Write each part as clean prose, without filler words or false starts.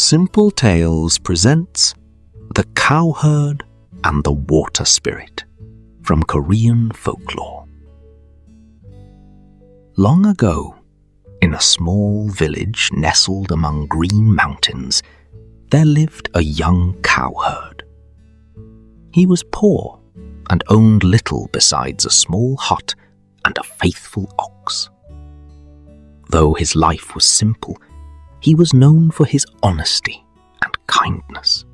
Simple Tales presents The Cowherd and the Water Spirit from Korean folklore. Long ago, in a small village nestled among green mountains, there lived a young cowherd. He was poor and owned little besides a small hut and a faithful ox. Though his life was simple, he was known for his honesty and kindness.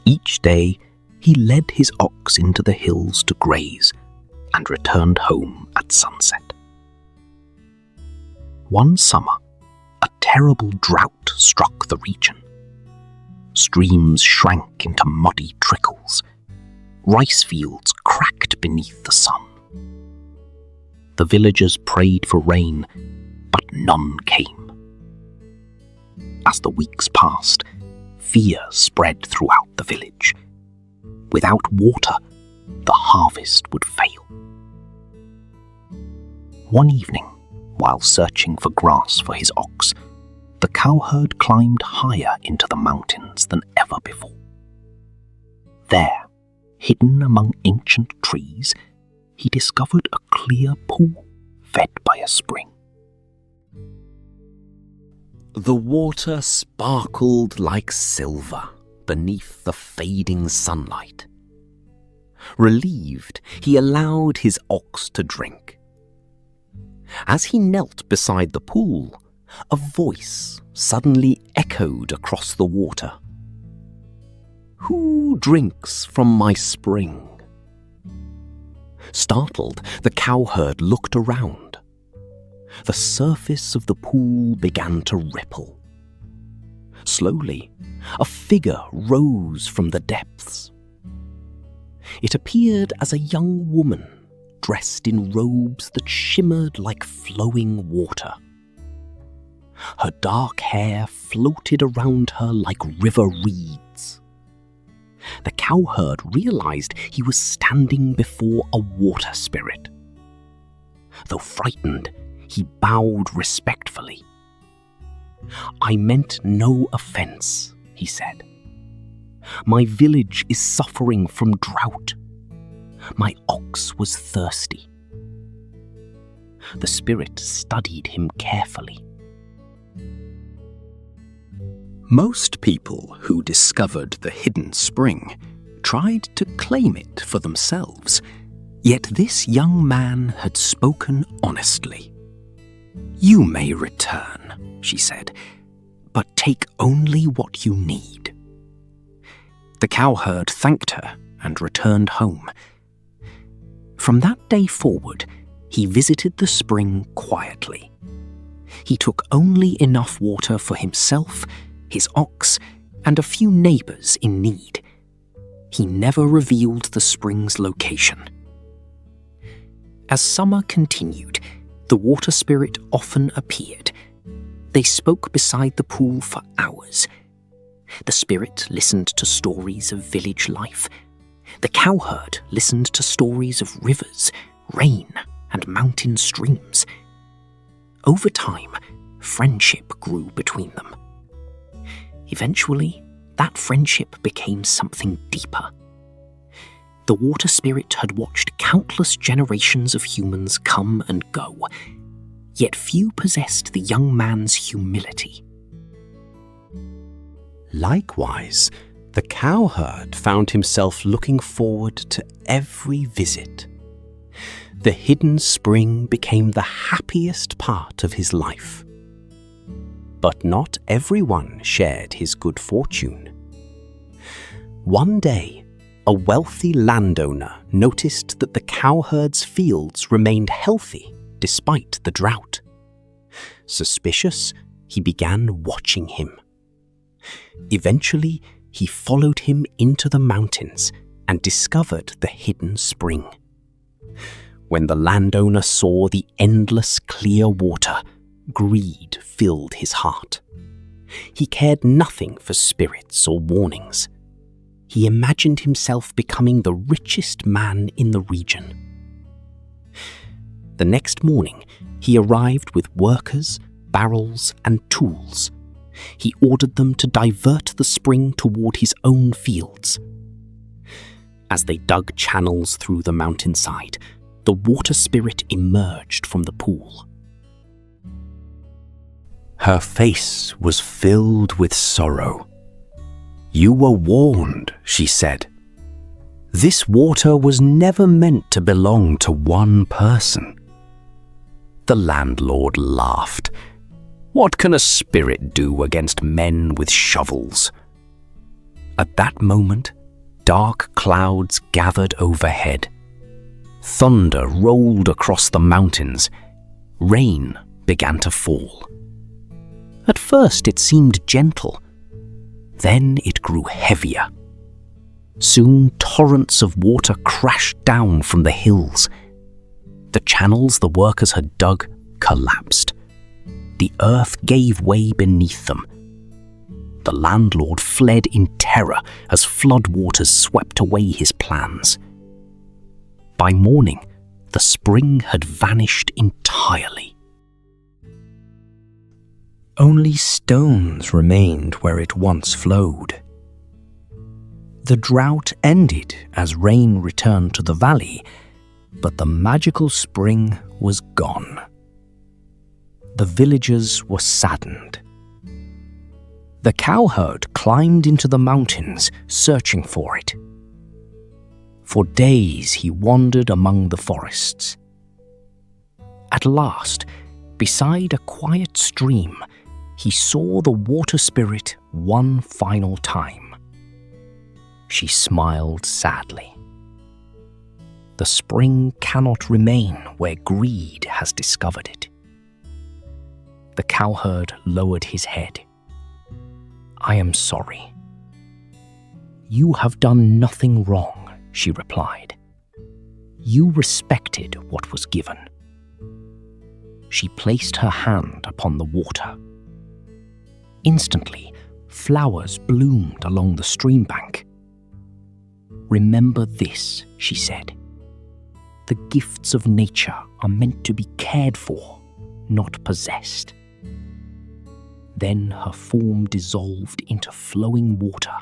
Each day, he led his ox into the hills to graze and returned home at sunset. One summer, a terrible drought struck the region. Streams shrank into muddy trickles. Rice fields cracked beneath the sun. The villagers prayed for rain, but none came. As the weeks passed, fear spread throughout the village. Without water, the harvest would fail. One evening, while searching for grass for his ox, the cowherd climbed higher into the mountains than ever before. There, hidden among ancient trees, he discovered a clear pool fed by a spring. The water sparkled like silver beneath the fading sunlight. Relieved, he allowed his ox to drink. As he knelt beside the pool, a voice suddenly echoed across the water. "Who drinks from my spring?" Startled, the cowherd looked around. The surface of the pool began to ripple. Slowly, a figure rose from the depths. It appeared as a young woman dressed in robes that shimmered like flowing water. Her dark hair floated around her like river reeds. The cowherd realized he was standing before a water spirit. Though frightened, he bowed respectfully. "I meant no offense," he said. "My village is suffering from drought. My ox was thirsty." The spirit studied him carefully. Most people who discovered the hidden spring tried to claim it for themselves, yet this young man had spoken honestly. "You may return," she said, "but take only what you need." The cowherd thanked her and returned home. From that day forward, he visited the spring quietly. He took only enough water for himself, his ox, and a few neighbors in need. He never revealed the spring's location. As summer continued, the water spirit often appeared. They spoke beside the pool for hours. The spirit listened to stories of village life. The cowherd listened to stories of rivers, rain, and mountain streams. Over time, friendship grew between them. Eventually, that friendship became something deeper. The water spirit had watched countless generations of humans come and go, yet few possessed the young man's humility. Likewise, the cowherd found himself looking forward to every visit. The hidden spring became the happiest part of his life. But not everyone shared his good fortune. One day, a wealthy landowner noticed that the cowherd's fields remained healthy despite the drought. Suspicious, he began watching him. Eventually, he followed him into the mountains and discovered the hidden spring. When the landowner saw the endless clear water, greed filled his heart. He cared nothing for spirits or warnings. He imagined himself becoming the richest man in the region. The next morning, he arrived with workers, barrels, and tools. he ordered them to divert the spring toward his own fields. As they dug channels through the mountainside, the water spirit emerged from the pool. Her face was filled with sorrow. "You were warned," she said. "This water was never meant to belong to one person." The landlord laughed. "What can a spirit do against men with shovels?" At that moment, dark clouds gathered overhead. Thunder rolled across the mountains. Rain began to fall. At first it seemed gentle. Then it grew heavier. Soon torrents of water crashed down from the hills. The channels the workers had dug collapsed. The earth gave way beneath them. The landlord fled in terror as floodwaters swept away his plans. By morning, the spring had vanished entirely. Only stones remained where it once flowed. The drought ended as rain returned to the valley, but the magical spring was gone. The villagers were saddened. The cowherd climbed into the mountains, searching for it. For days he wandered among the forests. At last, beside a quiet stream, he saw the water spirit one final time. She smiled sadly. The spring cannot remain where greed has discovered it. The cowherd lowered his head. "I am sorry." "You have done nothing wrong," she replied. "You respected what was given." She placed her hand upon the water. Instantly, flowers bloomed along the stream bank. "Remember this," she said. "The gifts of nature are meant to be cared for, not possessed." Then her form dissolved into flowing water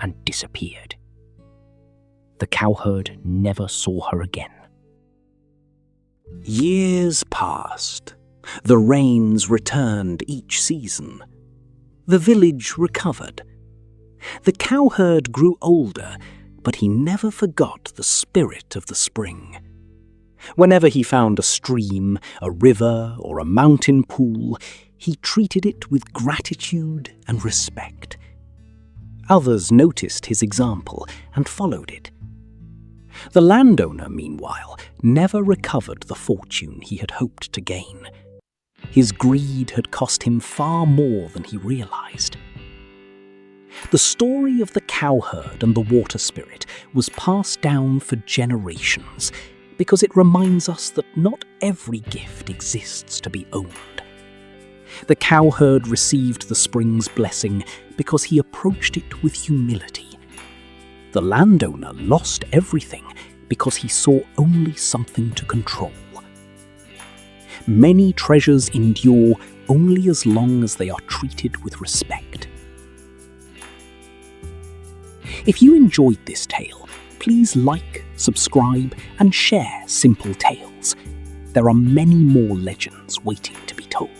and disappeared. The cowherd never saw her again. Years passed. The rains returned each season. The village recovered. The cowherd grew older, but he never forgot the spirit of the spring. Whenever he found a stream, a river, or a mountain pool, he treated it with gratitude and respect. Others noticed his example and followed it. The landowner, meanwhile, never recovered the fortune he had hoped to gain. His greed had cost him far more than he realized. The story of the cowherd and the water spirit was passed down for generations because it reminds us that not every gift exists to be owned. The cowherd received the spring's blessing because he approached it with humility. The landowner lost everything because he saw only something to control. Many treasures endure only as long as they are treated with respect. If you enjoyed this tale, please like, subscribe, and share Simple Tales. There are many more legends waiting to be told.